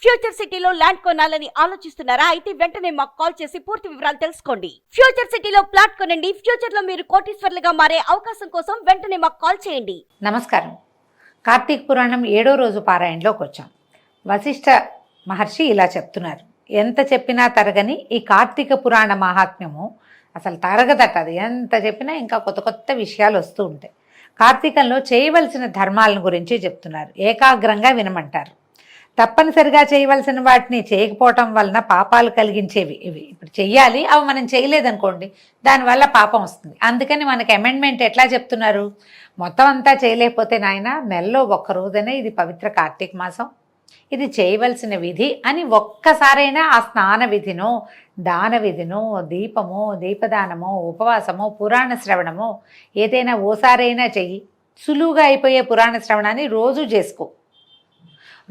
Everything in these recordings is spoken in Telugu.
ఫ్యూచర్ సిటీలో ల్యాండ్ కొనాలని ఆలోచిస్తున్నారా? అయితే వెంటనే మాకు కాల్ చేసి పూర్తి వివరాలు తెలుసుకోండి. ఫ్యూచర్ సిటీలో ప్లాట్ కొనండి. ఫ్యూచర్ లో మీరు కోటీశ్వర్లుగా మారే అవకాశం కోసం వెంటనే మాకు కాల్ చేయండి. నమస్కారం. కార్తీక పురాణం 7వ రోజు పారాయణలోకి వచ్చాం. వశిష్ఠ మహర్షి ఇలా చెప్తున్నారు, ఎంత చెప్పినా తరగని ఈ కార్తీక పురాణ మహాత్మ్యము అసలు తరగదట. అది ఎంత చెప్పినా ఇంకా కొత్త కొత్త విషయాలు వస్తూ ఉంటాయి. కార్తీకంలో చేయవలసిన ధర్మాలను గురించి చెప్తున్నారు. ఏకాగ్రంగా వినమంటారు. తప్పనిసరిగా చేయవలసిన వాటిని చేయకపోవటం వలన పాపాలు కలిగించేవి ఇవి. ఇప్పుడు చెయ్యాలి, అవి మనం చేయలేదనుకోండి, దానివల్ల పాపం వస్తుంది. అందుకని మనకి అమెండ్మెంట్ ఎట్లా చెప్తున్నారు, మొత్తం అంతా చేయలేకపోతే నాయన నెలలో ఒక్క రోజైనా ఇది పవిత్ర కార్తీక మాసం, ఇది చేయవలసిన విధి అని ఒక్కసారైనా ఆ స్నాన విధినో, దాన విధినో, దీపమో, దీపదానమో, ఉపవాసమో, పురాణ శ్రవణమో ఏదైనా ఓసారైనా చెయ్యి. సులువుగా అయిపోయే పురాణ శ్రవణాన్ని రోజు చేసుకో.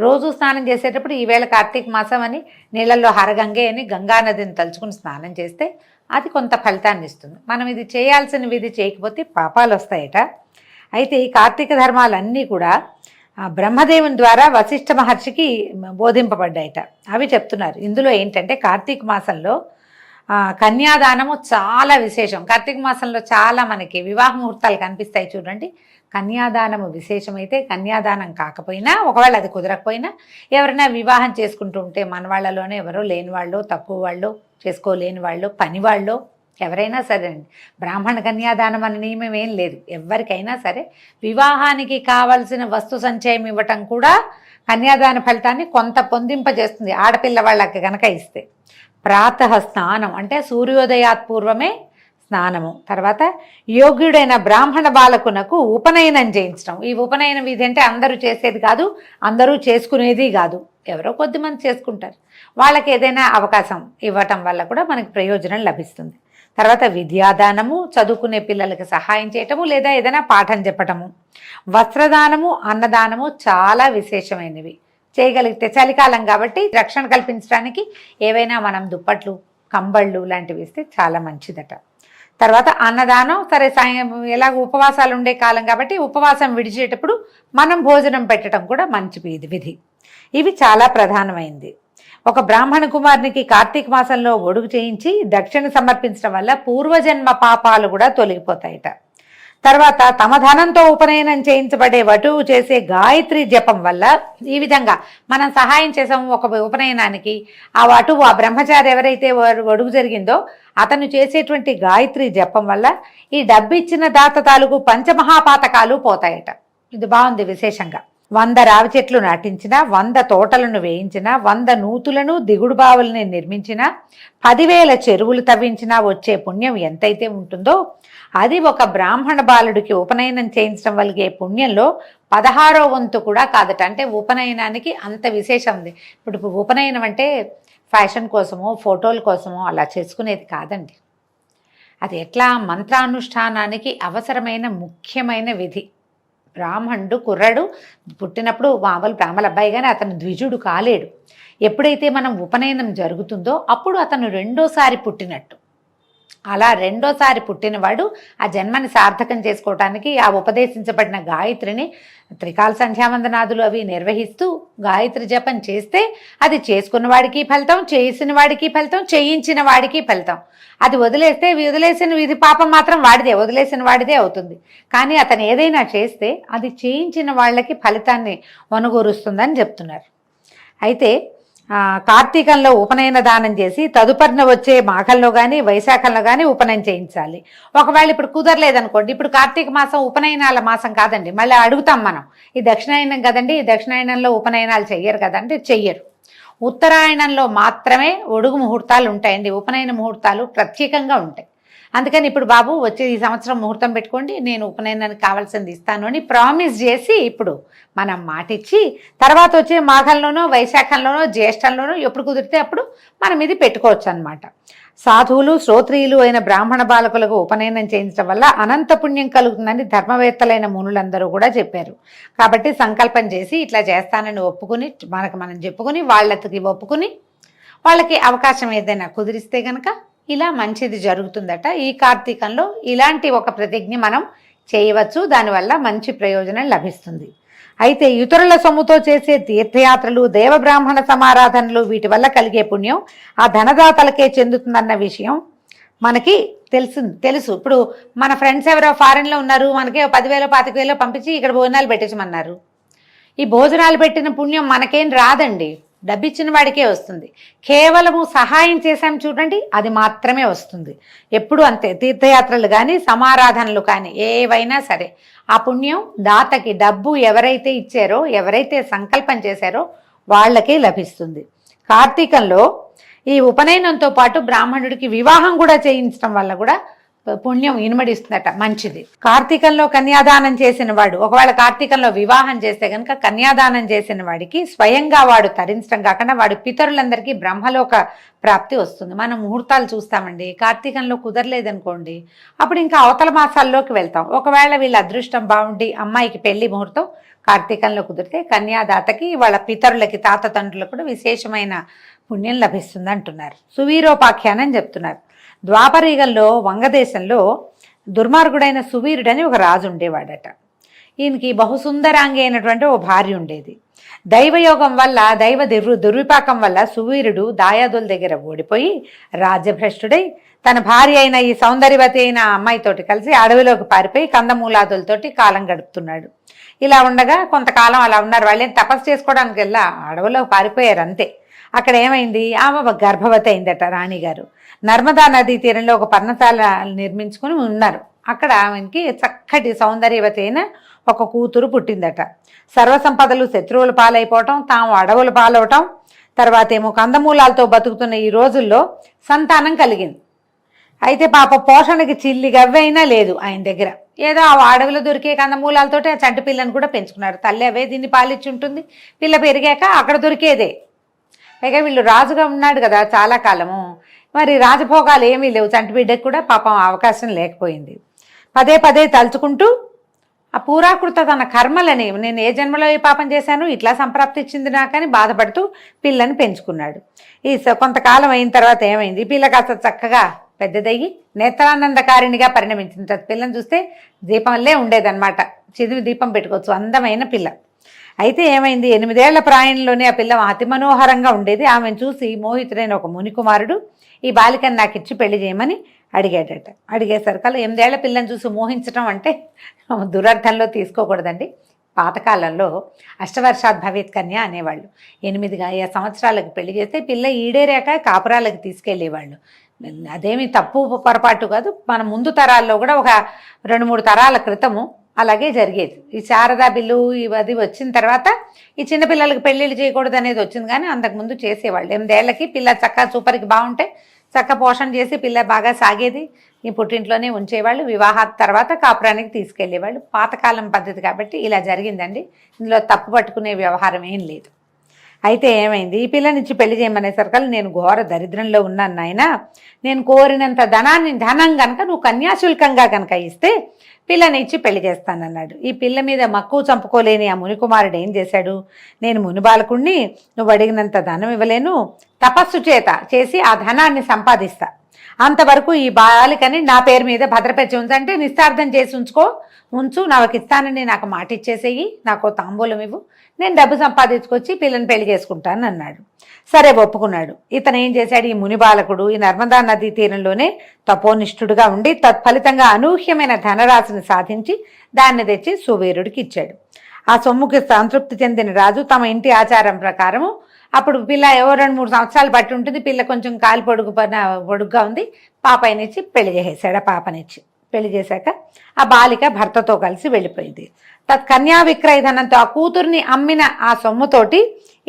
రోజు స్నానం చేసేటప్పుడు ఈవేళ కార్తీక మాసం అని నీళ్ళల్లో హరగంగే అని గంగానదిని తలుచుకుని స్నానం చేస్తే అది కొంత ఫలితాన్ని ఇస్తుంది. మనం ఇది చేయాల్సిన విధి చేయకపోతే పాపాలు వస్తాయట. అయితే ఈ కార్తీక ధర్మాలన్నీ కూడా బ్రహ్మదేవుని ద్వారా వశిష్ఠ మహర్షికి బోధింపబడ్డాయట. అవి చెప్తున్నారు. ఇందులో ఏంటంటే కార్తీక మాసంలో కన్యాదానము చాలా విశేషం. కార్తీక మాసంలో చాలా మనకి వివాహ ముహూర్తాలు కనిపిస్తాయి చూడండి. కన్యాదానము విశేషమైతే, కన్యాదానం కాకపోయినా, ఒకవేళ అది కుదరకపోయినా, ఎవరైనా వివాహం చేసుకుంటూ ఉంటే మన వాళ్ళలోనే ఎవరో లేని వాళ్ళు, తక్కువ వాళ్ళు, చేసుకోలేని వాళ్ళు, పని వాళ్ళు, ఎవరైనా సరే అండి. బ్రాహ్మణ కన్యాదానం అనే నియమం ఏం లేదు. ఎవరికైనా సరే వివాహానికి కావలసిన వస్తు సంచయం ఇవ్వటం కూడా కన్యాదాన ఫలితాన్ని కొంత పొందింపజేస్తుంది ఆడపిల్ల వాళ్ళకి కనుక ఇస్తే. ప్రాతః స్నానం అంటే సూర్యోదయాత్ పూర్వమే స్నానము. తర్వాత యోగ్యుడైన బ్రాహ్మణ బాలకునకు ఉపనయనం చేయించడం. ఈ ఉపనయన విధి అంటే అందరూ చేసేది కాదు, అందరూ చేసుకునేది కాదు, ఎవరో కొద్దిమంది చేసుకుంటారు. వాళ్ళకి ఏదైనా అవకాశం ఇవ్వటం వల్ల కూడా మనకి ప్రయోజనం లభిస్తుంది. తర్వాత విద్యాదానము, చదువుకునే పిల్లలకి సహాయం చేయటము, లేదా ఏదైనా పాఠం చెప్పటము. వస్త్రదానము, అన్నదానము చాలా విశేషమైనవి. చేయగలిగితే చలికాలం కాబట్టి రక్షణ కల్పించడానికి ఏవైనా మనం దుప్పట్లు, కంబళ్ళు లాంటివి ఇస్తే చాలా మంచిదట. తర్వాత అన్నదానం, సరే ఎలాగ ఉపవాసాలు ఉండే కాలం కాబట్టి ఉపవాసం విడిచేటప్పుడు మనం భోజనం పెట్టడం కూడా మంచి విధి. ఇవి చాలా ప్రధానమైంది. ఒక బ్రాహ్మణ కుమారునికి కార్తీక మాసంలో ఒడుగు చేయించి దక్షిణ సమర్పించడం వల్ల పూర్వజన్మ పాపాలు కూడా తొలగిపోతాయట. తర్వాత తమ ధనంతో ఉపనయనం చేయించబడే వటువు చేసే గాయత్రి జపం వల్ల, ఈ విధంగా మనం సహాయం చేసాము ఒక ఉపనయనానికి, ఆ వటువు, ఆ బ్రహ్మచారి ఎవరైతే ఒడుగు జరిగిందో అతను చేసేటువంటి గాయత్రి జపం వల్ల ఈ డబ్బిచ్చిన దాత తాలూకు పంచమహాపాతకాలు పోతాయట. ఇది బాగుంది విశేషంగా. 100 రావి చెట్లు నాటించిన, 100 తోటలను వేయించిన, 100 నూతులను, దిగుడు బావులని నిర్మించిన, 10,000 చెరువులు తవ్వించినా వచ్చే పుణ్యం ఎంతైతే ఉంటుందో అది ఒక బ్రాహ్మణ బాలుడికి ఉపనయనం చేయించడం వల్ల పుణ్యంలో 16వ వంతు కూడా కాదట. అంటే ఉపనయనానికి అంత విశేషం ఉంది. ఇప్పుడు ఉపనయనం అంటే ఫ్యాషన్ కోసమో, ఫోటోల కోసమో అలా చేసుకునేది కాదండి. అది ఎట్లా మంత్రానుష్ఠానానికి అవసరమైన ముఖ్యమైన విధి. బ్రాహ్మణుడు కుర్రాడు పుట్టినప్పుడు మామూలు బ్రాహ్మణ అబ్బాయి కానీ అతను ద్విజుడు కాలేడు. ఎప్పుడైతే మనం ఉపనయనం జరుగుతుందో అప్పుడు అతను రెండోసారి పుట్టినట్టు. అలా రెండోసారి పుట్టినవాడు ఆ జన్మని సార్థకం చేసుకోవటానికి ఆ ఉపదేశించబడిన గాయత్రిని త్రికాల సంధ్యావందనాదులు అవి నిర్వహిస్తూ గాయత్రి జపం చేస్తే అది చేసుకున్న వాడికి ఫలితం, చేసిన వాడికి ఫలితం, చేయించిన వాడికి ఫలితం. అది వదిలేస్తే వదిలేసిన విధి పాపం మాత్రం వాడిదే, వదిలేసిన వాడిదే అవుతుంది. కానీ అతను ఏదైనా చేస్తే అది చేయించిన వాళ్ళకి ఫలితాన్ని వనగూరుస్తుందని చెప్తున్నారు. అయితే కార్తీకంలో ఉపనయన దానం చేసి తదుపరిన వచ్చే మాఘంలో కానీ వైశాఖంలో కానీ ఉపనయనం చేయించాలి. ఒకవేళ ఇప్పుడు కుదరలేదనుకోండి, ఇప్పుడు కార్తీక మాసం ఉపనయనాల మాసం కాదండి, మళ్ళీ అడుగుతాం మనం, ఈ దక్షిణాయనం కదండి, ఈ దక్షిణాయనంలో ఉపనయనాలు చెయ్యరు కదండి. చెయ్యరు. ఉత్తరాయణంలో మాత్రమే ఒడుగు ముహూర్తాలు ఉంటాయండి. ఉపనయన ముహూర్తాలు ప్రత్యేకంగా ఉంటాయి. అందుకని ఇప్పుడు బాబు వచ్చే ఈ సంవత్సరం ముహూర్తం పెట్టుకోండి, నేను ఉపనయనానికి కావాల్సింది ఇస్తాను అని ప్రామిస్ చేసి ఇప్పుడు మనం మాటిచ్చి తర్వాత వచ్చే మాఘంలోనో, వైశాఖంలోనో, జ్యేష్ఠంలోనో ఎప్పుడు కుదిరితే అప్పుడు మనం ఇది పెట్టుకోవచ్చు అన్నమాట. సాధువులు, శ్రోత్రియులు అయిన బ్రాహ్మణ బాలకులకు ఉపనయనం చేయించడం వల్ల అనంత పుణ్యం కలుగుతుందని ధర్మవేత్తలైన మునులందరూ కూడా చెప్పారు. కాబట్టి సంకల్పం చేసి ఇట్లా చేస్తానని ఒప్పుకుని, మనం చెప్పుకుని వాళ్ళకి ఒప్పుకుని వాళ్ళకి అవకాశం ఏదైనా కుదిరిస్తే కనుక ఇలా మంచిది జరుగుతుందట. ఈ కార్తీకంలో ఇలాంటి ఒక ప్రతిజ్ఞ మనం చేయవచ్చు. దానివల్ల మంచి ప్రయోజనం లభిస్తుంది. అయితే ఇతరుల సొమ్ముతో చేసే తీర్థయాత్రలు, దేవబ్రాహ్మణ సమారాధనలు వీటి వల్ల కలిగే పుణ్యం ఆ ధనదాతలకే చెందుతుందన్న విషయం మనకి తెలుసు. ఇప్పుడు మన ఫ్రెండ్స్ ఎవరో ఫారెన్లో ఉన్నారు, మనకి 10,000 25,000 పంపించి ఇక్కడ భోజనాలు పెట్టించమన్నారు. ఈ భోజనాలు పెట్టిన పుణ్యం మనకేం రాదండి, డబ్బిచ్చిన వాడికే వస్తుంది. కేవలము సహాయం చేశాం చూడండి, అది మాత్రమే వస్తుంది. ఎప్పుడు అంతే, తీర్థయాత్రలు కానీ సమారాధనలు కానీ ఏవైనా సరే ఆ పుణ్యం దాతకి, డబ్బు ఎవరైతే ఇచ్చారో, ఎవరైతే సంకల్పం చేశారో వాళ్ళకే లభిస్తుంది. కార్తీకంలో ఈ ఉపనయనంతో పాటు బ్రాహ్మణుడికి వివాహం కూడా చేయించడం వల్ల కూడా పుణ్యం ఇనుమడిస్తుందట, మంచిది. కార్తీకంలో కన్యాదానం చేసిన వాడు ఒకవేళ కార్తీకంలో వివాహం చేస్తే కనుక కన్యాదానం చేసిన వాడికి స్వయంగా వాడు తరించడం కాకుండా వాడి పితరులందరికీ బ్రహ్మలోక ప్రాప్తి వస్తుంది. మనం ముహూర్తాలు చూస్తామండి, కార్తీకంలో కుదరలేదనుకోండి అప్పుడు ఇంకా అవతల మాసాల్లోకి వెళ్తాం. ఒకవేళ వీళ్ళ అదృష్టం బాగుండి అమ్మాయికి పెళ్లి ముహూర్తం కార్తీకంలో కుదిరితే కన్యాదాతకి వాళ్ళ పితరులకి, తాత తండ్రులకు కూడా విశేషమైన పుణ్యం లభిస్తుంది అంటున్నారు. సువీరోపాఖ్యానం చెప్తున్నారు. ద్వాపరయుగంలో వంగదేశంలో దుర్మార్గుడైన సువీరుడని ఒక రాజు ఉండేవాడట. ఈయనకి బహుసుందరాంగి అయినటువంటి ఓ భార్య ఉండేది. దైవయోగం వల్ల, దుర్విపాకం వల్ల సువీరుడు దాయాదుల దగ్గర ఓడిపోయి రాజ్యభ్రష్టుడై తన భార్య అయిన ఈ సౌందర్యవతి అయిన అమ్మాయితోటి కలిసి అడవిలోకి పారిపోయి కందమూలాదులతోటి కాలం గడుపుతున్నాడు. ఇలా ఉండగా కొంతకాలం అలా ఉన్నారు. వాళ్ళేం తపస్సు చేసుకోవడానికి వెళ్ళా, అడవిలోకి పారిపోయారు అంతే. అక్కడ ఏమైంది, ఆమె గర్భవతి అయిందట రాణిగారు. నర్మదా నదీ తీరంలో ఒక పర్ణశాల నిర్మించుకుని ఉన్నారు. అక్కడ ఆమెకి చక్కటి సౌందర్యవతి అయిన ఒక కూతురు పుట్టిందట. సర్వసంపదలు శత్రువుల పాలైపోవటం, తాము అడవుల పాలవటం, తర్వాత ఏమో కందమూలాలతో బతుకుతున్న ఈ రోజుల్లో సంతానం కలిగింది. అయితే పాప పోషణకి చిల్లి గవ్వైనా లేదు ఆయన దగ్గర. ఏదో ఆ అడవిలో దొరికే కందమూలాలతోటి ఆ చంటి పిల్లని కూడా పెంచుకున్నారు. తల్లి అవే దీన్ని పాలిచ్చి ఉంటుంది. పిల్ల పెరిగాక అక్కడ దొరికేదే. పైగా వీళ్ళు రాజుగా ఉన్నాడు కదా చాలా కాలము, మరి రాజభోగాలు ఏమీ లేవు. చంటి బిడ్డకు కూడా పాపం అవకాశం లేకపోయింది. పదే పదే తలుచుకుంటూ ఆ పూరాకృత తన కర్మలని, నేను ఏ జన్మలో ఏ పాపం చేశాను, ఇట్లా సంప్రాప్తి ఇచ్చింది నాకని బాధపడుతూ పిల్లని పెంచుకున్నాడు. ఈ కొంతకాలం అయిన తర్వాత ఏమైంది, పిల్ల కాస్త చక్కగా పెద్దదయ్యి నేత్రానందకారిణిగా పరిణమించింది. పిల్లని చూస్తే దీపంలే ఉండేదన్నమాట, చిదివి దీపం పెట్టుకోవచ్చు, అందమైన పిల్ల. అయితే ఏమైంది, 8 ఏళ్ల ప్రాయంలోనే ఆ పిల్ల అతి మనోహరంగా ఉండేది. ఆమెను చూసి మోహితుడైన ఒక మునికుమారుడు ఈ బాలికను నాకు ఇచ్చి పెళ్లి చేయమని అడిగాడట. అడిగేసరికల్లా 8 ఏళ్ల పిల్లని చూసి మోహించడం అంటే దురర్థంలో తీసుకోకూడదండి. పాతకాలంలో అష్టవర్షాత్ భవేత్ కన్య అనేవాళ్ళు. 8 సంవత్సరాలకు పెళ్లి చేస్తే పిల్ల ఈడేరాక కాపురాలకు తీసుకెళ్లేవాళ్ళు. అదేమి తప్పు పొరపాటు కాదు. మన ముందు తరాల్లో కూడా ఒక 2-3 తరాల క్రితము అలాగే జరిగేది. ఈ శారదా బిల్లు ఇవది వచ్చిన తర్వాత ఈ చిన్నపిల్లలకి పెళ్ళిళ్ళు చేయకూడదు అనేది వచ్చింది, కానీ అంతకుముందు చేసేవాళ్ళు. 8 ఏళ్ళకి పిల్ల చక్క సూపర్కి బాగుంటే చక్క పోషణ చేసి పిల్ల బాగా సాగేది, ఈ పుట్టింట్లోనే ఉంచేవాళ్ళు. వివాహాల తర్వాత కాపురానికి తీసుకెళ్లేవాళ్ళు. పాతకాలం పద్ధతి కాబట్టి ఇలా జరిగిందండి. ఇందులో తప్పు పట్టుకునే వ్యవహారం ఏం లేదు. అయితే ఏమైంది, ఈ పిల్లనిచ్చి పెళ్లి చేయమనేసరికల్లా నేను ఘోర దరిద్రంలో ఉన్నాను నాయన, నేను కోరినంత ధనం కనుక నువ్వు కన్యాశుల్కంగా కనుక ఇస్తే పిల్లని ఇచ్చి పెళ్లి చేస్తానన్నాడు. ఈ పిల్ల మీద మక్కువ చంపుకోలేని ఆ మునికుమారుడు ఏం చేశాడు, నేను మునిబాలకుణ్ణి, నువ్వు అడిగినంత ధనం ఇవ్వలేను, తపస్సు చేసి ఆ ధనాన్ని సంపాదిస్తా, అంతవరకు ఈ బాలికని నా పేరు మీద భద్రపరిచి ఉంచంటే నిస్తార్థం చేసి ఉంచు, నాకు ఇస్తానని నాకు మాట ఇచ్చేసేయి, నాకు తాంబూలం ఇవ్వు, నేను డబ్బు సంపాదించుకొచ్చి పిల్లని పెళ్లి చేసుకుంటాను అన్నాడు. సరే ఒప్పుకున్నాడు. ఇతను ఏం చేశాడు, ఈ మునిబాలకుడు ఈ నర్మదా నదీ తీరంలోనే తపోనిష్ఠుడుగా ఉండి తత్ఫలితంగా అనూహ్యమైన ధనరాశిని సాధించి దాన్ని తెచ్చి సువీరుడికి ఇచ్చాడు. ఆ సొమ్ముకి సంతృప్తి చెందిన రాజు తమ ఇంటి ఆచారం ప్రకారము, అప్పుడు పిల్ల 2-3 సంవత్సరాలు బట్టి ఉంటుంది, పిల్ల కొంచెం కాలు పొడుగ్గా ఉంది, పాపనిచ్చి పెళ్లి చేసేసాడు. ఆ పాపనిచ్చి పెళ్లి చేశాక ఆ బాలిక భర్తతో కలిసి వెళ్ళిపోయింది. కన్యా విక్రయ ధనంతో ఆ కూతుర్ని అమ్మిన ఆ సొమ్ముతోటి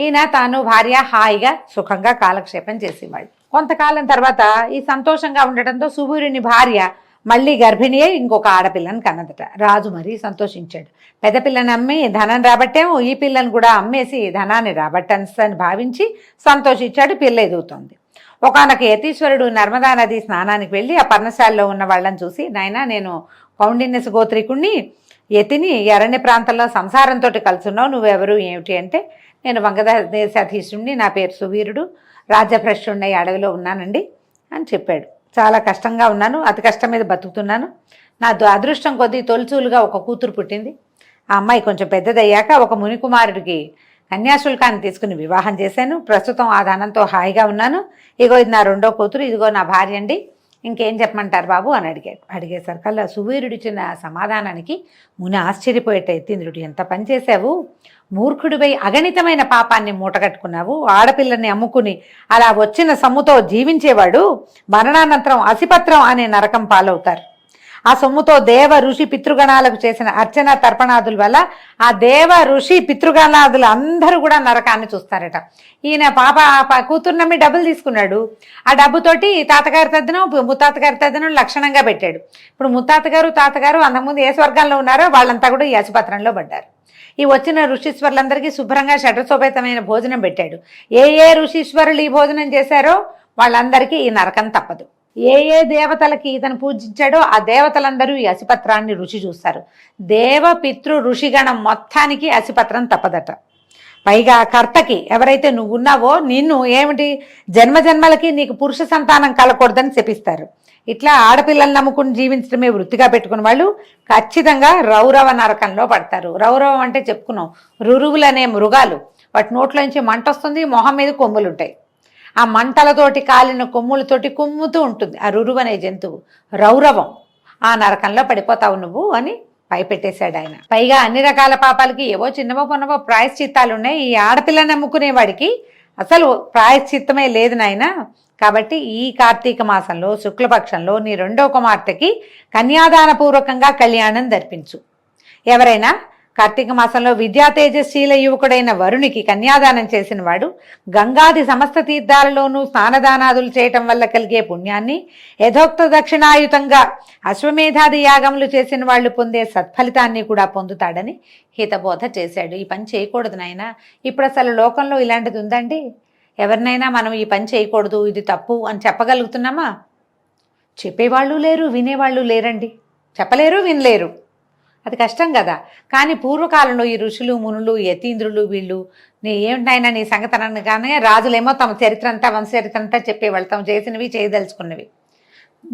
ఈయన తాను భార్య హాయిగా సుఖంగా కాలక్షేపం చేసేవాళ్ళు. కొంతకాలం తర్వాత ఈ సంతోషంగా ఉండటంతో సువీరుని భార్య మళ్ళీ గర్భిణి అయి ఇంకొక ఆడపిల్లని కన్నదట. రాజు మరీ సంతోషించాడు. పెద్ద పిల్లని అమ్మి ధనం రాబట్టేమో ఈ పిల్లని కూడా అమ్మేసి ధనాన్ని రాబట్టని భావించి సంతోషించాడు. పిల్ల ఎదుగుతోంది. ఒకనొక యతీశ్వరుడు నర్మదా నది స్నానానికి వెళ్ళి ఆ పర్ణశాలలో ఉన్న వాళ్ళని చూసి, నాయన నేను కౌండిన్యస్ గోత్రికుణ్ణి, యతిని, అరణ్య ప్రాంతంలో సంసారంతో కలుసున్నావు, నువ్వెవరు ఏమిటి అంటే, నేను వంగదేశాధీశుడిని, నా పేరు సువీరుడు, రాజ్యభ్రష్టుడిని అడవిలో ఉన్నానండి అని చెప్పాడు. చాలా కష్టంగా ఉన్నాను, అతి కష్టం మీద బతుకుతున్నాను, నా అదృష్టం కొద్దీ తొలిచూలుగా ఒక కూతురు పుట్టింది, ఆ అమ్మాయి కొంచెం పెద్దదయ్యాక ఒక మునికుమారుడికి కన్యాశుల్కాన్ని తీసుకుని వివాహం చేశాను. ప్రస్తుతం ఆ ధనంతో హాయిగా ఉన్నాను. ఇగో ఇది నా రెండో కూతురు, ఇదిగో నా భార్య అండి, ఇంకేం చెప్పమంటారు బాబు అని అడిగేసరికల్లా సువీరుడిచ్చిన సమాధానానికి ముని ఆశ్చర్యపోయేట యతీంద్రుడు, ఎంత పని చేశావు, మూర్ఖుడిపై అగణితమైన పాపాన్ని మూటగట్టుకున్నావు. ఆడపిల్లని అమ్ముకుని అలా వచ్చిన సొమ్ముతో జీవించేవాడు మరణానంతరం అసిపత్రం అనే నరకం పాలవుతారు. ఆ సొమ్ముతో దేవ ఋషి పితృగణాలకు చేసిన అర్చన తర్పణాదుల వల్ల ఆ దేవ ఋషి పితృగణాదులు అందరూ కూడా నరకాన్ని చూస్తారట. ఈయన కూతురు నమ్మి డబ్బులు తీసుకున్నాడు. ఆ డబ్బుతోటి తాతగారి తద్దనం ముత్తాతగారి తద్దనం లక్షణంగా పెట్టాడు. ఇప్పుడు ముత్తాతగారు తాతగారు అంతకుముందు ఏ స్వర్గంలో ఉన్నారో వాళ్ళంతా కూడా ఈ అసిపత్రంలో పడ్డారు. ఈ వచ్చిన ఋషీశ్వరులందరికీ శుభ్రంగా షడ్రసోపేతమైన భోజనం పెట్టాడు. ఏ ఋషీశ్వరులు ఈ భోజనం చేశారో వాళ్ళందరికీ ఈ నరకం తప్పదు. ఏ దేవతలకి ఇతను పూజించాడో ఆ దేవతలందరూ ఈ అసిపత్రాన్ని రుచి చూస్తారు. దేవ పితృ ఋషిగణం మొత్తానికి అసిపత్రం తప్పదట. పైగా కర్తకి, ఎవరైతే నువ్వు ఉన్నావో నిన్ను ఏమిటి జన్మజన్మలకి నీకు పురుష సంతానం కలకూడదని శపిస్తారు. ఇట్లా ఆడపిల్లల్ని నమ్ముకుని జీవించడమే వృత్తిగా పెట్టుకున్న వాళ్ళు ఖచ్చితంగా రౌరవ నరకంలో పడతారు. రౌరవం అంటే చెప్పుకున్నాం, రురువులు అనే మృగాలు, వాటి నోట్లోంచి మంట వస్తుంది, మొహం మీద కొమ్ములు ఉంటాయి. ఆ మంటలతోటి కాలిన కొమ్ములతోటి కుమ్ముతూ ఉంటుంది ఆ రురువు అనే జంతువు. రౌరవం, ఆ నరకంలో పడిపోతావు నువ్వు అని భయపెట్టేశాడు ఆయన. పైగా అన్ని రకాల పాపాలకి ఏవో చిన్నవో కొన్నవో ప్రాయశ్చిత్తాలు ఉన్నాయి. ఈ ఆడపిల్లని నమ్ముకునేవాడికి అసలు ప్రాయశ్చిత్తమే లేదు నాయన. కాబట్టి ఈ కార్తీక మాసంలో శుక్లపక్షంలో నీ రెండో కుమార్తెకి కన్యాదాన పూర్వకంగా కళ్యాణం జరిపించు. ఎవరైనా కార్తీక మాసంలో విద్యా తేజశీల యువకుడైన వరునికి కన్యాదానం చేసిన వాడు గంగాది సమస్త తీర్థాలలోనూ స్నానదానాదులు చేయటం వల్ల కలిగే పుణ్యాన్ని, యథోక్త దక్షిణాయుతంగా అశ్వమేధాది యాగములు చేసిన వాళ్ళు పొందే సత్ఫలితాన్ని కూడా పొందుతాడని హితబోధ చేశాడు. ఈ పని చేయకూడదు నాయన. ఇప్పుడు అసలు లోకంలో ఇలాంటిది ఉందండి? ఎవరినైనా మనం ఈ పని చేయకూడదు, ఇది తప్పు అని చెప్పగలుగుతున్నామా? చెప్పేవాళ్ళు లేరు, వినేవాళ్ళు లేరండి. చెప్పలేరు, వినలేరు. అది కష్టం కదా. కానీ పూర్వకాలంలో ఈ ఋషులు మునులు యతీంద్రులు వీళ్ళు ఏమిటైనా నీ సంగతనని కానీ రాజులేమో తమ చరిత్ర అంతా వంశచరిత్ర అంతా చెప్పేవాళ్ళు, తాము చేసినవి చేయదలుచుకున్నవి.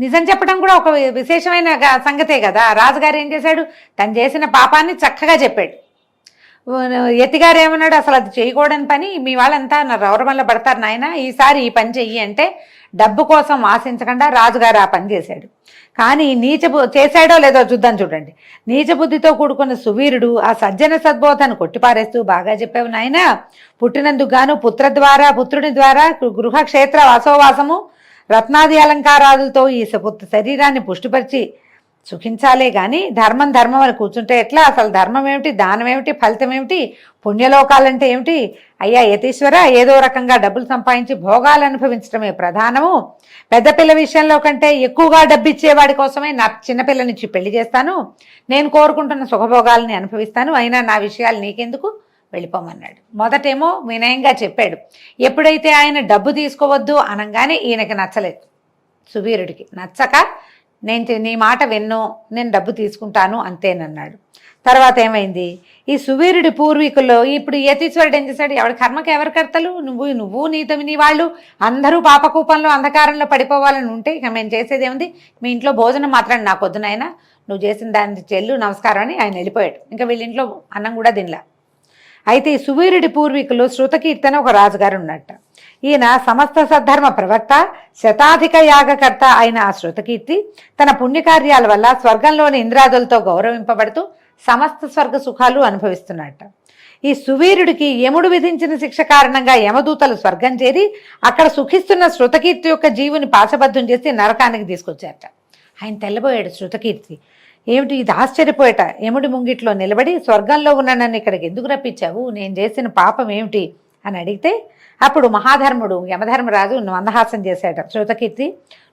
నిజం చెప్పడం కూడా ఒక విశేషమైన సంగతే కదా. రాజుగారు ఏం చేశాడు, తను చేసిన పాపాన్ని చక్కగా చెప్పాడు. యతిగారు ఏమన్నాడు, అసలు అది చేయకూడని పని, మీ వాళ్ళంతా నా రౌరవంలో పడతారు నాయన, ఈసారి ఈ పని చెయ్యి అంటే డబ్బు కోసం ఆశించకుండా రాజుగారు ఆ పని చేశాడు. కానీ చేశాడో లేదో చూద్దాం చూడండి. నీచబుద్ధితో కూడుకున్న సువీరుడు ఆ సజ్జన సద్బోధను కొట్టిపారేస్తూ, బాగా చెప్పావు నాయన, పుట్టినందుకు గాను పుత్రుని ద్వారా గృహక్షేత్ర వాసోవాసము రత్నాది అలంకారాదులతో ఈ శరీరాన్ని పుష్టిపరిచి సుఖించాలే కానీ ధర్మం అని కూర్చుంటే ఎట్లా? అసలు ధర్మం ఏమిటి, దానం ఏమిటి, ఫలితం ఏమిటి, పుణ్యలోకాలంటే ఏమిటి? అయ్యా యతీశ్వర, ఏదో రకంగా డబ్బులు సంపాదించి భోగాలు అనుభవించడమే ప్రధానము. పెద్ద పిల్ల విషయంలో కంటే ఎక్కువగా డబ్బు ఇచ్చేవాడి కోసమే నా చిన్నపిల్లనిచ్చి పెళ్లి చేస్తాను, నేను కోరుకుంటున్న సుఖభోగాలని అనుభవిస్తాను, అయినా నా విషయాలు నీకెందుకు, వెళ్ళిపోమన్నాడు. మొదటేమో వినయంగా చెప్పాడు. ఎప్పుడైతే ఆయన డబ్బు తీసుకోవద్దు అనగానే ఈయనకి నచ్చలేదు. సువీరుడికి నచ్చక, నేను నీ మాట విన్ను, నేను డబ్బు తీసుకుంటాను అంతేనన్నాడు. తర్వాత ఏమైంది, ఈ సువీరుడి పూర్వీకుల్లో ఇప్పుడు యతీశ్వరుడు ఏం చేశాడు, ఎవరి కర్మకి ఎవరి కర్తలు, నువ్వు నీతో నీ వాళ్ళు అందరూ పాపకూపంలో అంధకారంలో పడిపోవాలని ఉంటే ఇక మేము చేసేది ఏముంది, మీ ఇంట్లో భోజనం మాత్రం నాకు వద్దునైనా, నువ్వు చేసిన దాన్ని చెల్లు నమస్కారం అని ఆయన వెళ్ళిపోయాడు. ఇంకా వీళ్ళ ఇంట్లో అన్నం కూడా తినలా. అయితే ఈ సువీరుడి పూర్వీకులు శృతకీర్తన ఒక రాజుగారు ఉన్నట్ట. ఈయన సమస్త సద్ధర్మ ప్రవక్త, శతాధిక యాగకర్త అయిన ఆ శృతకీర్తి తన పుణ్యకార్యాల వల్ల స్వర్గంలోని ఇంద్రాదులతో గౌరవింపబడుతూ సమస్త స్వర్గ సుఖాలు అనుభవిస్తున్నట్ట. ఈ సువీరుడికి యముడు విధించిన శిక్ష కారణంగా యమదూతలు స్వర్గం చేరి అక్కడ సుఖిస్తున్న శృతకీర్తి యొక్క జీవుని పాశబద్ధం చేసి నరకానికి తీసుకొచ్చారట. ఆయన తెల్లబోయాడు శృతకీర్తి. ఏమిటి ఇది, ఆశ్చర్యపోయేట. యముడి ముంగిట్లో నిలబడి, స్వర్గంలో ఉన్న నన్ను ఇక్కడికి ఎందుకు రప్పించావు, నేను చేసిన పాపం ఏమిటి అని అడిగితే అప్పుడు మహాధర్ముడు యమధర్మరాజు మందహాసం చేశాడు. శృతకీర్తి,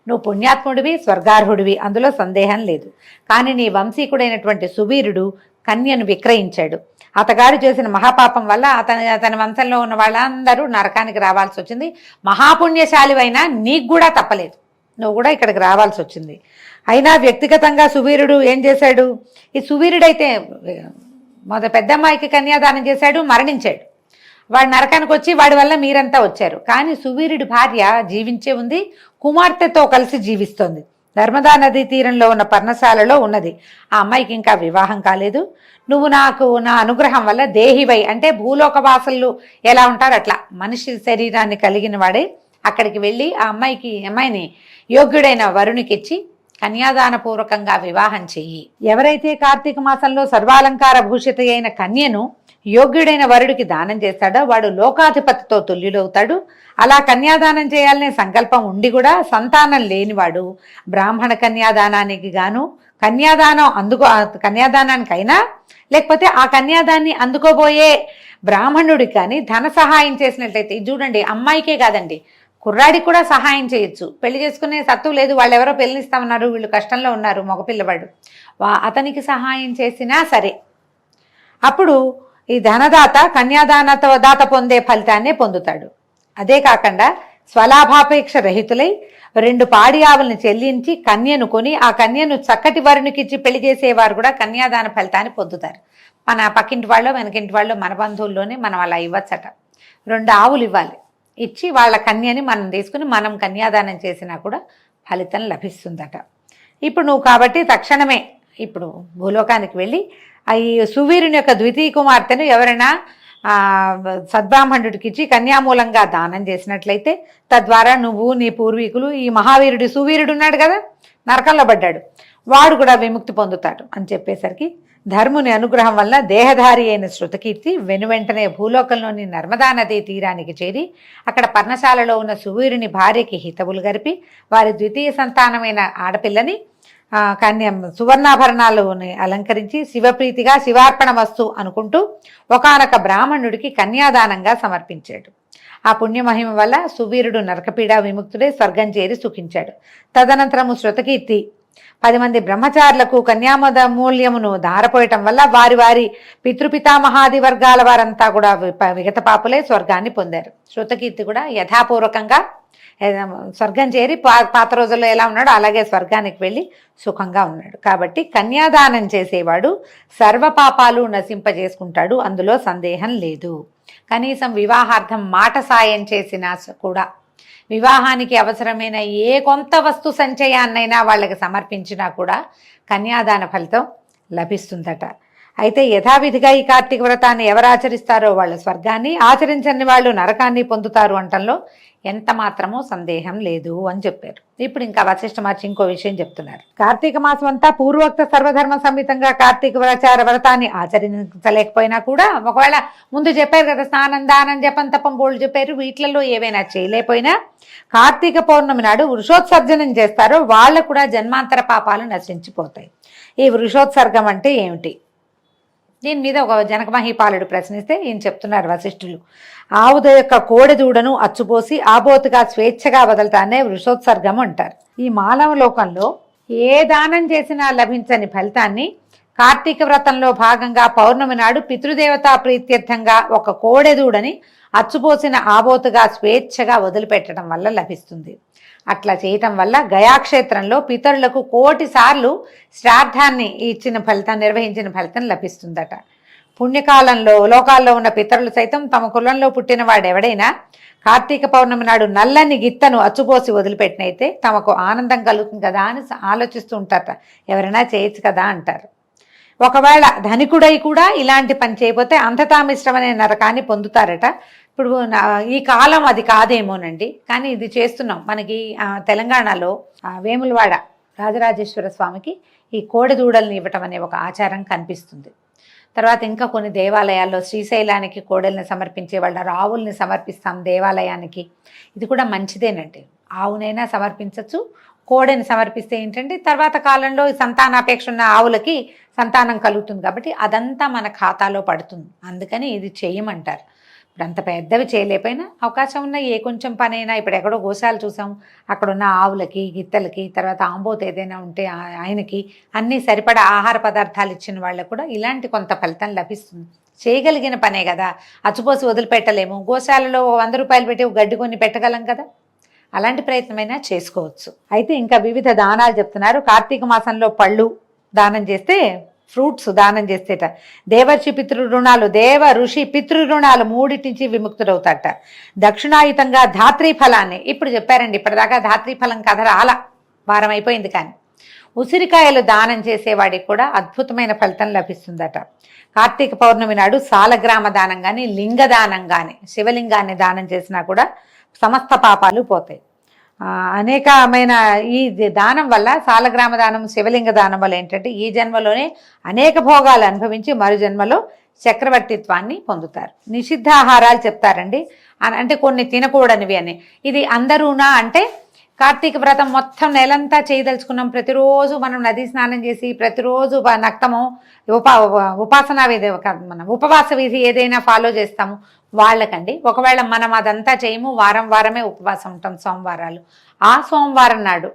నువ్వు పుణ్యాత్ముడివి, స్వర్గార్హుడివి, అందులో సందేహం లేదు. కానీ నీ వంశీకుడైనటువంటి సువీరుడు కన్యను విక్రయించాడు. అతగాడు చేసిన మహాపాపం వల్ల అతని వంశంలో ఉన్న వాళ్ళందరూ నరకానికి రావాల్సి వచ్చింది. మహాపుణ్యశాలివైనా నీకు కూడా తప్పలేదు, నువ్వు కూడా ఇక్కడికి రావాల్సి వచ్చింది. అయినా వ్యక్తిగతంగా సువీరుడు ఏం చేశాడు, ఈ సువీరుడైతే పెద్దమ్మాయికి కన్యాదానం చేశాడు, మరణించాడు. వాడు నరకానికి వచ్చి వాడి వల్ల మీరంతా వచ్చారు. కానీ సువీరుడి భార్య జీవించే ఉంది, కుమార్తెతో కలిసి జీవిస్తోంది. నర్మదా నదీ తీరంలో ఉన్న పర్ణశాలలో ఉన్నది. ఆ అమ్మాయికి ఇంకా వివాహం కాలేదు. నువ్వు నాకు నా అనుగ్రహం వల్ల దేహివై అంటే భూలోక వాసులు ఎలా ఉంటారు అట్లా మనిషి శరీరాన్ని కలిగిన వాడే అక్కడికి వెళ్ళి ఆ అమ్మాయిని యోగ్యుడైన వరునికిచ్చి కన్యాదాన పూర్వకంగా వివాహం చెయ్యి. ఎవరైతే కార్తీక మాసంలో సర్వాలంకార భూషిత అయిన కన్యను యోగ్యుడైన వరుడికి దానం చేస్తాడో వాడు లోకాధిపతితో తుల్యుడవుతాడు. అలా కన్యాదానం చేయాలనే సంకల్పం ఉండి కూడా సంతానం లేనివాడు బ్రాహ్మణ కన్యాదానానికి గాను కన్యాదానానికైనా లేకపోతే ఆ కన్యాదాన్ని అందుకోబోయే బ్రాహ్మణుడికి కానీ ధన సహాయం చేసినట్లయితే, చూడండి అమ్మాయికే కాదండి కుర్రాడికి కూడా సహాయం చేయొచ్చు. పెళ్లి చేసుకునే సత్తు లేదు, వాళ్ళు ఎవరో పెళ్ళిస్తామన్నారు, వీళ్ళు కష్టంలో ఉన్నారు, మగపిల్లవాడు అతనికి సహాయం చేసినా సరే అప్పుడు ఈ ధనదాత కన్యాదాత పొందే ఫలితాన్నే పొందుతాడు. అదే కాకుండా స్వలాభాపేక్ష రహితులై 2 పాడి ఆవుల్ని చెల్లించి కన్యను కొని ఆ కన్యను చక్కటి వరునికిచ్చి పెళ్లి చేసేవారు కూడా కన్యాదాన ఫలితాన్ని పొందుతారు. మన పక్కింటి వాళ్ళు వెనకింటి వాళ్ళు మన బంధువుల్లోనే మనం అలా ఇవ్వచ్చట. 2 ఆవులు ఇవ్వాలి, ఇచ్చి వాళ్ళ కన్యని మనం తీసుకుని మనం కన్యాదానం చేసినా కూడా ఫలితం లభిస్తుందట. ఇప్పుడు నువ్వు కాబట్టి తక్షణమే ఇప్పుడు భూలోకానికి వెళ్ళి ఈ సువీరుని యొక్క ద్వితీయ కుమార్తెను ఎవరైనా సద్బ్రాహ్మణుడికి ఇచ్చి కన్యామూలంగా దానం చేసినట్లయితే తద్వారా నువ్వు నీ పూర్వీకులు ఈ మహావీరుడు సువీరుడు ఉన్నాడు కదా నరకంలో పడ్డాడు, వాడు కూడా విముక్తి పొందుతాడు అని చెప్పేసరికి ధర్ముని అనుగ్రహం వల్ల దేహధారి అయిన శృతకీర్తి వెనువెంటనే భూలోకంలోని నర్మదా నదీ తీరానికి చేరి అక్కడ పర్ణశాలలో ఉన్న సువీరుని భార్యకి హితవులు గరిపి వారి ద్వితీయ సంతానమైన ఆడపిల్లని సువర్ణాభరణాలని అలంకరించి శివప్రీతిగా శివార్పణ వస్తు అనుకుంటూ ఒకానొక బ్రాహ్మణుడికి కన్యాదానంగా సమర్పించాడు. ఆ పుణ్యమహిమ వల్ల సువీరుడు నరకపీడ విముక్తుడై స్వర్గం చేరి సుఖించాడు. తదనంతరము శృతకీర్తి 10 మంది బ్రహ్మచారులకు కన్యామద మూల్యమును ధారపోయటం వల్ల వారి వారి పితృపితామహాది వర్గాల వారంతా కూడా విగత పాపులై స్వర్గాన్ని పొందారు. శృతకీర్తి కూడా యథాపూర్వకంగా స్వర్గం చేరి పాత రోజుల్లో ఎలా ఉన్నాడో అలాగే స్వర్గానికి వెళ్ళి సుఖంగా ఉన్నాడు. కాబట్టి కన్యాదానం చేసేవాడు సర్వపాపాలు నశింపజేసుకుంటాడు, అందులో సందేహం లేదు. కనీసం వివాహార్థం మాట సాయం చేసినా కూడా వివాహానికి అవసరమైన ఏ కొంత వస్తు సంచయాన్నైనా వాళ్ళకి సమర్పించినా కూడా కన్యాదాన ఫలితం లభిస్తుందట. అయితే యథావిధిగా ఈ కార్తీక వ్రతాన్ని ఎవరు ఆచరిస్తారో వాళ్ళు స్వర్గాన్ని, ఆచరించని వాళ్ళు నరకాన్ని పొందుతారు అంటంలో ఎంత మాత్రమో సందేహం లేదు అని చెప్పారు. ఇప్పుడు ఇంకా వశిష్ఠ మహర్షి ఇంకో విషయం చెప్తున్నారు. కార్తీక మాసం అంతా పూర్వోక్త సర్వధర్మ సమేతంగా కార్తీక వ్రతాన్ని ఆచరించలేకపోయినా కూడా ఒకవేళ ముందు చెప్పారు కదా స్నానం దానం జపం తపం బోళ్ళు చెప్పారు, వీటిలలో ఏవైనా చేయలేకపోయినా కార్తీక పౌర్ణమి నాడు వృషోత్సర్జనం చేస్తారో వాళ్ళకు కూడా జన్మాంతర పాపాలు నశించిపోతాయి. ఈ వృషోత్సర్గం అంటే ఏమిటి? దీని మీద ఒక జనక మహీపాలుడు ప్రశ్నిస్తే ఈయన చెప్తున్నారు వశిష్ఠులు, ఆవుద యొక్క కోడెదూడను అచ్చుపోసి ఆబోతుగా స్వేచ్ఛగా వదలటాన్నే వృషోత్సర్గం అంటారు. ఈ మానవ లోకంలో ఏ దానం చేసినా లభించని ఫలితాన్ని కార్తీక వ్రతంలో భాగంగా పౌర్ణమి నాడు పితృదేవతా ప్రీత్యర్థంగా ఒక కోడెదూడని అచ్చుపోసిన ఆబోతుగా స్వేచ్ఛగా వదిలిపెట్టడం వల్ల లభిస్తుంది. అట్లా చేయటం వల్ల గయాక్షేత్రంలో పితరులకు 1,000,000 సార్లు శ్రాద్ధాన్ని ఇచ్చిన ఫలితం నిర్వహించిన ఫలితం లభిస్తుందట. పుణ్యకాలంలో లోకాల్లో ఉన్న పితరులు సైతం తమ కులంలో పుట్టిన వాడెవడైనా కార్తీక పౌర్ణమి నాడు నల్లని గిత్తను అచ్చుపోసి వదిలిపెట్టినైతే తమకు ఆనందం కలుగుతుంది కదా అని ఆలోచిస్తూ ఉంటారట. ఎవరైనా చేయొచ్చు కదా అంటారు. ఒకవేళ ధనికుడై కూడా ఇలాంటి పని చేయకపోతే అంధతామిశ్రమనే నరకాన్ని పొందుతారట. ఇప్పుడు ఈ కాలం అది కాదేమోనండి, కానీ ఇది చేస్తున్నాం. మనకి తెలంగాణలో వేములవాడ రాజరాజేశ్వర స్వామికి ఈ కోడెదూడల్ని ఇవ్వటం అనే ఒక ఆచారం కనిపిస్తుంది. తర్వాత ఇంకా కొన్ని దేవాలయాల్లో శ్రీశైలానికి కోడెల్ని సమర్పించే వాళ్ళ ఆవుల్ని సమర్పిస్తాం దేవాలయానికి. ఇది కూడా మంచిదేనండి. ఆవునైనా సమర్పించవచ్చు, కోడెని సమర్పిస్తే ఏంటంటే తర్వాత కాలంలో సంతానాపేక్ష ఉన్న ఆవులకి సంతానం కలుగుతుంది కాబట్టి అదంతా మన ఖాతాలో పడుతుంది. అందుకని ఇది చేయమంటారు. ఇప్పుడు అంత పెద్దవి చేయలేకపోయినా అవకాశం ఉన్న ఏ కొంచెం పనైనా, ఇప్పుడు ఎక్కడో గోశాలు చూసాం, అక్కడ ఉన్న ఆవులకి గిత్తలకి తర్వాత ఆంబోత్ ఏదైనా ఉంటే ఆయనకి అన్నీ సరిపడా ఆహార పదార్థాలు ఇచ్చిన వాళ్ళకు కూడా ఇలాంటి కొంత ఫలితం లభిస్తుంది. చేయగలిగిన పనే కదా, అచ్చుపోసి వదిలిపెట్టలేము. గోశాలలో 100 రూపాయలు పెట్టి గడ్డి కొని పెట్టగలం కదా, అలాంటి ప్రయత్నమైనా చేసుకోవచ్చు. అయితే ఇంకా వివిధ దానాలు చెప్తున్నారు. కార్తీక మాసంలో పళ్ళు దానం చేస్తే, ఫ్రూట్స్ దానం చేస్తేట దేవర్షి పితృ రుణాలు, దేవ ఋషి పితృ రుణాలు 3 నుంచి విముక్తుడవుతాట. దక్షిణాయుతంగా ధాత్రీ ఫలాన్ని ఇప్పుడు చెప్పారండి. ఇప్పటిదాకా ధాత్రీ ఫలం కథ రాలా, వారం అయిపోయింది కానీ. ఉసిరికాయలు దానం చేసేవాడికి కూడా అద్భుతమైన ఫలితం లభిస్తుందట. కార్తీక పౌర్ణమి నాడు సాలగ్రామ దానం కానీ లింగదానం కానీ శివలింగాన్ని దానం చేసినా కూడా సమస్త పాపాలు పోతాయి. అనేకమైన ఈ దానం వల్ల సాలగ్రామ దానం శివలింగ దానం వల్ల ఏంటంటే ఈ జన్మలోనే అనేక భోగాలు అనుభవించి మరు జన్మలో చక్రవర్తిత్వాన్ని పొందుతారు. నిషిద్ధాహారాలు చెప్తారండి, అంటే కొన్ని తినకూడనివి అని. ఇది అందరూనా అంటే కార్తీక వ్రతం మొత్తం నెలంతా చేయదలుచుకున్నాం, ప్రతిరోజు మనం నదీ స్నానం చేసి ప్రతిరోజు నక్తము ఉపాసనా విధి మన ఉపవాస విధి ఏదైనా ఫాలో చేస్తాము వాళ్ళకండి. ఒకవేళ మనం అదంతా చేయము, వారం వారమే ఉపవాసం ఉంటాం సోమవారాలు, ఆ సోమవారం నాడు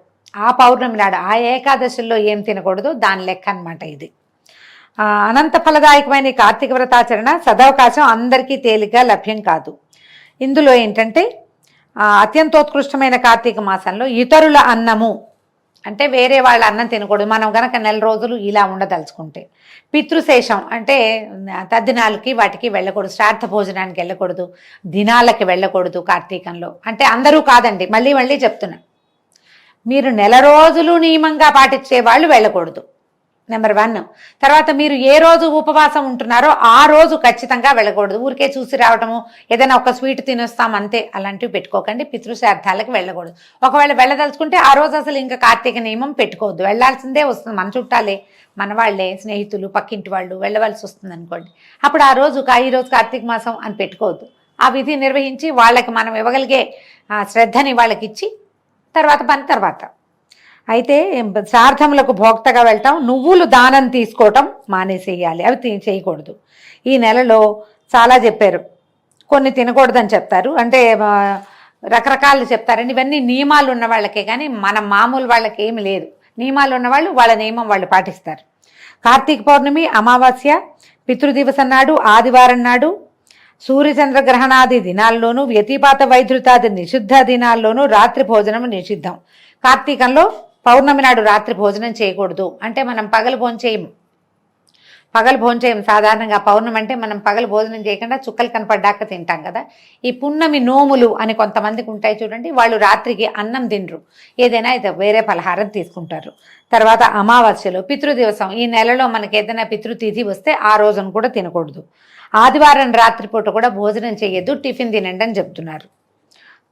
ఆ పౌర్ణమి నాడు ఆ ఏకాదశుల్లో ఏం తినకూడదు దాని లెక్క అనమాట ఇది. అనంత ఫలదాయకమైన ఈ కార్తీక వ్రతాచరణ సదవకాశం అందరికీ తేలిగ్గా లభ్యం కాదు. ఇందులో ఏంటంటే అత్యంతోత్కృష్టమైన కార్తీక మాసంలో ఇతరుల అన్నము అంటే వేరే వాళ్ళ అన్నం తినకూడదు. మనం గనక నెల రోజులు ఇలా ఉండదలుచుకుంటే పితృశేషం అంటే తద్దినాలకి వాటికి వెళ్ళకూడదు, శ్రాద్ధ భోజనానికి వెళ్ళకూడదు, దినాలకి వెళ్ళకూడదు కార్తీకంలో. అంటే అందరూ కాదండి, మళ్ళీ మళ్ళీ చెప్తున్నా, మీరు నెల రోజులు నియమంగా పాటించే వాళ్ళు వెళ్ళకూడదు నెంబర్ 1. తర్వాత మీరు ఏ రోజు ఉపవాసం ఉంటున్నారో ఆ రోజు ఖచ్చితంగా వెళ్ళకూడదు. ఊరికే చూసి రావటము, ఏదైనా ఒక స్వీట్ తినొస్తాం అంతే, అలాంటివి పెట్టుకోకండి. పితృశ్రార్థాలకు వెళ్ళకూడదు. ఒకవేళ వెళ్ళదలుచుకుంటే ఆ రోజు అసలు ఇంకా కార్తీక నియమం పెట్టుకోవద్దు, వెళ్ళాల్సిందే వస్తుంది. మన చుట్టాలే, మన వాళ్ళే, స్నేహితులు, పక్కింటి వాళ్ళు వెళ్ళవలసి వస్తుంది అనుకోండి, అప్పుడు ఆ రోజు ఈరోజు కార్తీక మాసం అని పెట్టుకోవద్దు. ఆ విధి నిర్వహించి వాళ్ళకి మనం ఇవ్వగలిగే శ్రద్ధని వాళ్ళకి ఇచ్చి తర్వాత పని తర్వాత. అయితే శ్రాద్ధములకు భోక్తగా వెళ్ళటం, నువ్వులు దానం తీసుకోవటం మానేసేయాలి, అవి చేయకూడదు. ఈ నెలలో చాలా చెప్పారు, కొన్ని తినకూడదని చెప్తారు, అంటే రకరకాలు చెప్తారండి. ఇవన్నీ నియమాలు ఉన్న వాళ్ళకే కానీ మన మామూలు వాళ్ళకి ఏమి లేదు. నియమాలు ఉన్నవాళ్ళు వాళ్ళ నియమం వాళ్ళు పాటిస్తారు. కార్తీక పౌర్ణమి, అమావాస్య, పితృదివసం నాడు, ఆదివారం నాడు, సూర్యచంద్రగ్రహణాది దినాల్లోనూ, వ్యతిపాత వైధృతాది నిషిద్ధ దినాల్లోనూ రాత్రి భోజనం నిషిద్ధం. కార్తీకంలో పౌర్ణమి నాడు రాత్రి భోజనం చేయకూడదు. అంటే మనం పగలు భోంచేయము, సాధారణంగా పౌర్ణమి అంటే మనం పగలు భోజనం చేయకుండా చుక్కలు కనపడ్డాక తింటాం కదా. ఈ పున్నమి నోములు అని కొంతమందికి ఉంటాయి చూడండి, వాళ్ళు రాత్రికి అన్నం తినరు, ఏదైనా ఇది వేరే పలహారం తీసుకుంటారు. తర్వాత అమావాస్యలో, పితృదివసం, ఈ నెలలో మనకి ఏదైనా పితృతిథి వస్తే ఆ రోజును కూడా తినకూడదు. ఆదివారం రాత్రిపూట కూడా భోజనం చేయొద్దు, టిఫిన్ తినండి అని చెప్తున్నారు.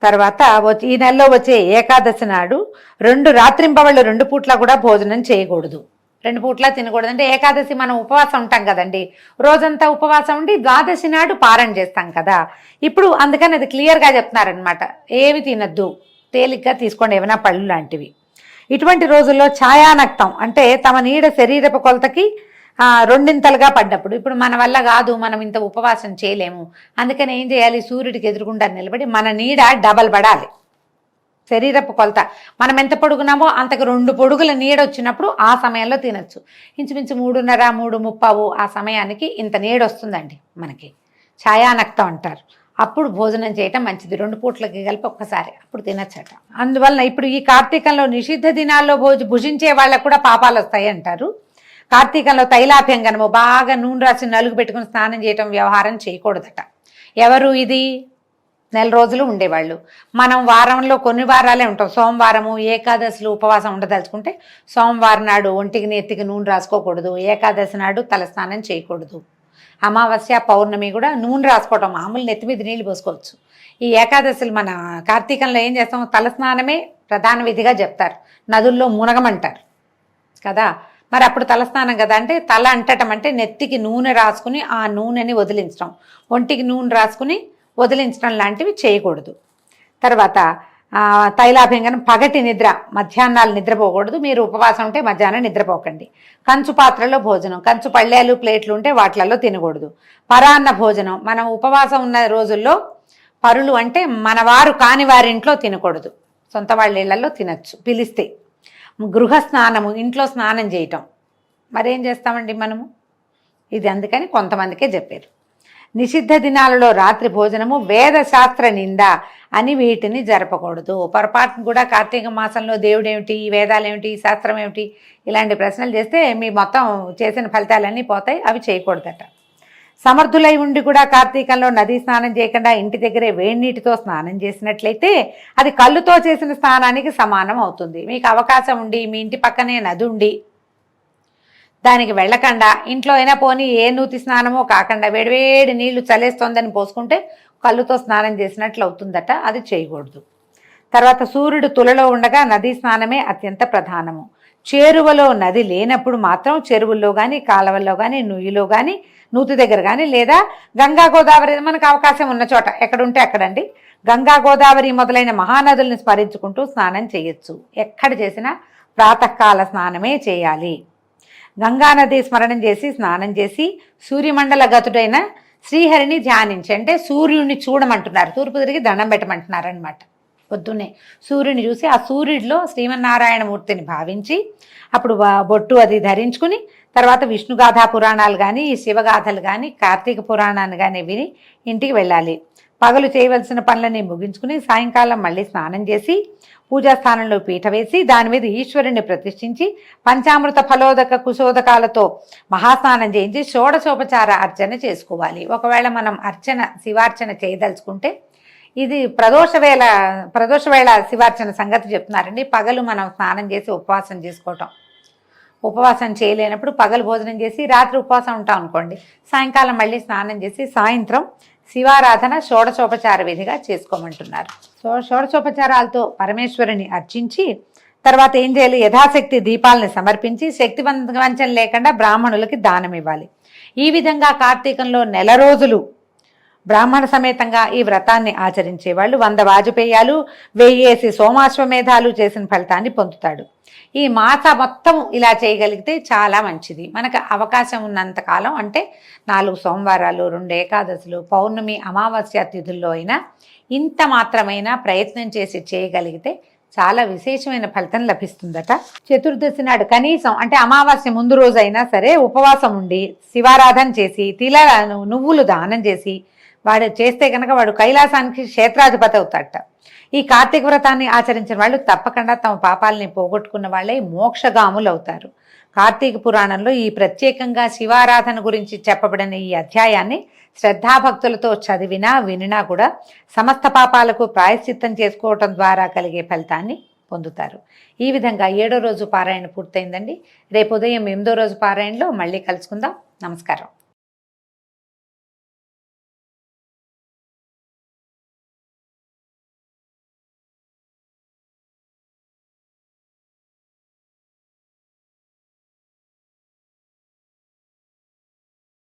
తర్వాత ఈ నెలలో వచ్చే ఏకాదశి నాడు 2 రాత్రింపవళ్ళు 2 పూట్ల కూడా భోజనం చేయకూడదు. 2 పూట్ల తినకూడదు. అంటే ఏకాదశి మనం ఉపవాసం ఉంటాం కదండి, రోజంతా ఉపవాసం ఉండి ద్వాదశి నాడు పారణ చేస్తాం కదా. ఇప్పుడు అందుకని అది క్లియర్గా చెప్తున్నారనమాట, ఏమి తినద్దు, తేలిగ్గా తీసుకోండి, ఏమైనా పళ్ళు లాంటివి. ఇటువంటి రోజుల్లో ఛాయానక్తం అంటే తమ నీడ శరీరపు కొలతకి 2 పడ్డప్పుడు, ఇప్పుడు మన వల్ల కాదు, మనం ఇంత ఉపవాసం చేయలేము, అందుకని ఏం చేయాలి, సూర్యుడికి ఎదురుగుండా నిలబడి మన నీడ డబల్ పడాలి. శరీరపు కొలత మనం ఎంత పొడుగున్నామో అంతకు 2 పొడుగుల నీడ వచ్చినప్పుడు ఆ సమయంలో తినచ్చు. ఇంచుమించు 3:30, 3:30 ఆ సమయానికి ఇంత నీడ వస్తుందండి మనకి, ఛాయానక్తం అంటారు. అప్పుడు భోజనం చేయటం మంచిది, 2 పూట్లకి కలిపి ఒక్కసారి అప్పుడు తినచ్చట. అందువలన ఇప్పుడు ఈ కార్తీకంలో నిషిద్ధ దినాల్లో భుజించే వాళ్ళకు కూడా పాపాలు వస్తాయి అంటారు. కార్తీకంలో తైలాభ్యంగనము, బాగా నూనె రాసి నలుగు పెట్టుకుని స్నానం చేయటం, వ్యవహారం చేయకూడదట. ఎవరు ఇది? నెల రోజులు ఉండేవాళ్ళు. మనం వారంలో కొన్ని వారాలే ఉంటాం. సోమవారము, ఏకాదశిలో ఉపవాసం ఉండదలుచుకుంటే సోమవారం నాడు ఒంటికి నెత్తికి నూనె రాసుకోకూడదు, ఏకాదశి నాడు తలస్నానం చేయకూడదు. అమావాస్య, పౌర్ణమి కూడా నూనె రాసుకోవటం, మామూలు నెత్తి మీద నీళ్ళు పోసుకోవచ్చు. ఈ ఏకాదశులు మన కార్తీకంలో ఏం చేస్తాం, తలస్నానమే ప్రధాన విధిగా చెప్తారు, నదుల్లో మునగమంటారు కదా. మరి అప్పుడు తలస్నానం కదా, అంటే తల అంటటం అంటే నెత్తికి నూనె రాసుకుని ఆ నూనెని వదిలించడం, ఒంటికి నూనె రాసుకుని వదిలించడం లాంటివి చేయకూడదు. తర్వాత తైలాభ్యంగనం, పగటి నిద్ర, మధ్యాహ్నాలు నిద్రపోకూడదు. మీరు ఉపవాసం ఉంటే మధ్యాహ్నం నిద్రపోకండి. కంచు పాత్రలో భోజనం, కంచు పళ్ళేలు, ప్లేట్లు ఉంటే వాటిలలో తినకూడదు. పరాన్న భోజనం, మనం ఉపవాసం ఉన్న రోజుల్లో పరులు అంటే మనవారు కాని వారింట్లో తినకూడదు, సొంత వాళ్ళ ఇళ్లలో తినచ్చు పిలిస్తే. గృహ స్నానము, ఇంట్లో స్నానం చేయటం, మరేం చేస్తామండి మనము, ఇది అందుకని కొంతమందికే చెప్పారు. నిషిద్ధ దినాలలో రాత్రి భోజనము, వేదశాస్త్ర నింద అని వీటిని జరపకూడదు. పొరపాటును కూడా కార్తీక మాసంలో దేవుడేమిటి, వేదాలేమిటి, శాస్త్రం ఏమిటి, ఇలాంటి ప్రశ్నలు చేస్తే మీ మొత్తం చేసిన ఫలితాలన్నీ పోతాయి, అవి చేయకూడదట. సమర్థులై ఉండి కూడా కార్తీకంలో నదీ స్నానం చేయకుండా ఇంటి దగ్గరే వేడి నీటితో స్నానం చేసినట్లయితే అది కళ్ళుతో చేసిన స్నానానికి సమానం అవుతుంది. మీకు అవకాశం ఉండి మీ ఇంటి పక్కనే నది ఉండి దానికి వెళ్ళకుండా ఇంట్లో అయినా పోనీ ఏ నూతి స్నానమో కాకుండా వేడివేడి నీళ్లు చలేస్తోందని పోసుకుంటే కళ్ళుతో స్నానం చేసినట్లు అవుతుందట. అది చేయకూడదు. తర్వాత సూర్యుడు తులలో ఉండగా నదీ స్నానమే అత్యంత ప్రధానము. చేరువలో నది లేనప్పుడు మాత్రం చెరువుల్లో కానీ కాలువల్లో కానీ నుయ్యిలో కానీ నూతి దగ్గర కానీ లేదా గంగా గోదావరి మనకు అవకాశం ఉన్న చోట ఎక్కడుంటే అక్కడండి గంగా గోదావరి మొదలైన మహానదుల్ని స్మరించుకుంటూ స్నానం చేయొచ్చు. ఎక్కడ చేసినా ప్రాతకాల స్నానమే చేయాలి. గంగానది స్మరణం చేసి స్నానం చేసి సూర్యమండల గతుడైన శ్రీహరిని ధ్యానించి, అంటే సూర్యుడిని చూడమంటున్నారు, తూర్పు తిరిగి దండం పెట్టమంటున్నారు అనమాట. పొద్దున్నే సూర్యుని చూసి ఆ సూర్యుడిలో శ్రీమన్నారాయణమూర్తిని భావించి అప్పుడు బొట్టు అది ధరించుకుని తర్వాత విష్ణుగాథా పురాణాలు కానీ శివగాథలు కానీ కార్తీక పురాణాన్ని కానీ విని ఇంటికి వెళ్ళాలి. పగలు చేయవలసిన పనులని ముగించుకుని సాయంకాలం మళ్ళీ స్నానం చేసి పూజాస్థానంలో పీఠ వేసి దాని మీద ఈశ్వరుని ప్రతిష్ఠించి పంచామృత ఫలోదక కుశోదకాలతో మహాస్నానం చేయించి షోడశోపచార అర్చన చేసుకోవాలి. ఒకవేళ మనం శివార్చన చేయదలుచుకుంటే ఇది ప్రదోషవేళ శివార్చన సంగతి చెప్తున్నారండి. పగలు మనం స్నానం చేసి ఉపవాసం చేసుకోవటం, ఉపవాసం చేయలేనప్పుడు పగలు భోజనం చేసి రాత్రి ఉపవాసం ఉంటాం అనుకోండి, సాయంకాలం మళ్ళీ స్నానం చేసి సాయంత్రం శివారాధన షోడశోపచార విధిగా చేసుకోమంటున్నారు. షోడశోపచారాలతో పరమేశ్వరుని అర్చించి తర్వాత ఏం చేయాలి, యథాశక్తి దీపాలని సమర్పించి శక్తి వంచన లేకుండా బ్రాహ్మణులకి దానం ఇవ్వాలి. ఈ విధంగా కార్తీకంలో నెల రోజులు బ్రాహ్మణ సమేతంగా ఈ వ్రతాన్ని ఆచరించే వాళ్ళు 100 వాజపేయాలు 1000 సోమాశ్వమేధాలు చేసిన ఫలితాన్ని పొందుతాడు. ఈ మాస మొత్తం ఇలా చేయగలిగితే చాలా మంచిది. మనకు అవకాశం ఉన్నంత కాలం, అంటే 4 సోమవారాలు 2 ఏకాదశులు పౌర్ణమి అమావాస్య తిథుల్లో అయినా ఇంత మాత్రమైనా ప్రయత్నం చేసి చేయగలిగితే చాలా విశేషమైన ఫలితం లభిస్తుందట. చతుర్దశి నాడు కనీసం, అంటే అమావాస్య ముందు రోజు అయినా సరే ఉపవాసం ఉండి శివారాధన చేసి నువ్వులు దానం చేసి వాడు చేస్తే కనుక వాడు కైలాసానికి క్షేత్రాధిపతి అవుతాడట. ఈ కార్తీక వ్రతాన్ని ఆచరించిన వాళ్ళు తప్పకుండా తమ పాపాలని పోగొట్టుకున్న వాళ్ళే మోక్షగాములు అవుతారు. కార్తీక పురాణంలో ఈ ప్రత్యేకంగా శివారాధన గురించి చెప్పబడిన ఈ అధ్యాయాన్ని శ్రద్ధాభక్తులతో చదివినా వినినా కూడా సమస్త పాపాలకు ప్రాయశ్చిత్తం చేసుకోవటం ద్వారా కలిగే ఫలితాన్ని పొందుతారు. ఈ విధంగా 7వ రోజు పారాయణ పూర్తయిందండి. రేపు ఉదయం 8వ రోజు పారాయణలో మళ్ళీ కలుసుకుందాం. నమస్కారం.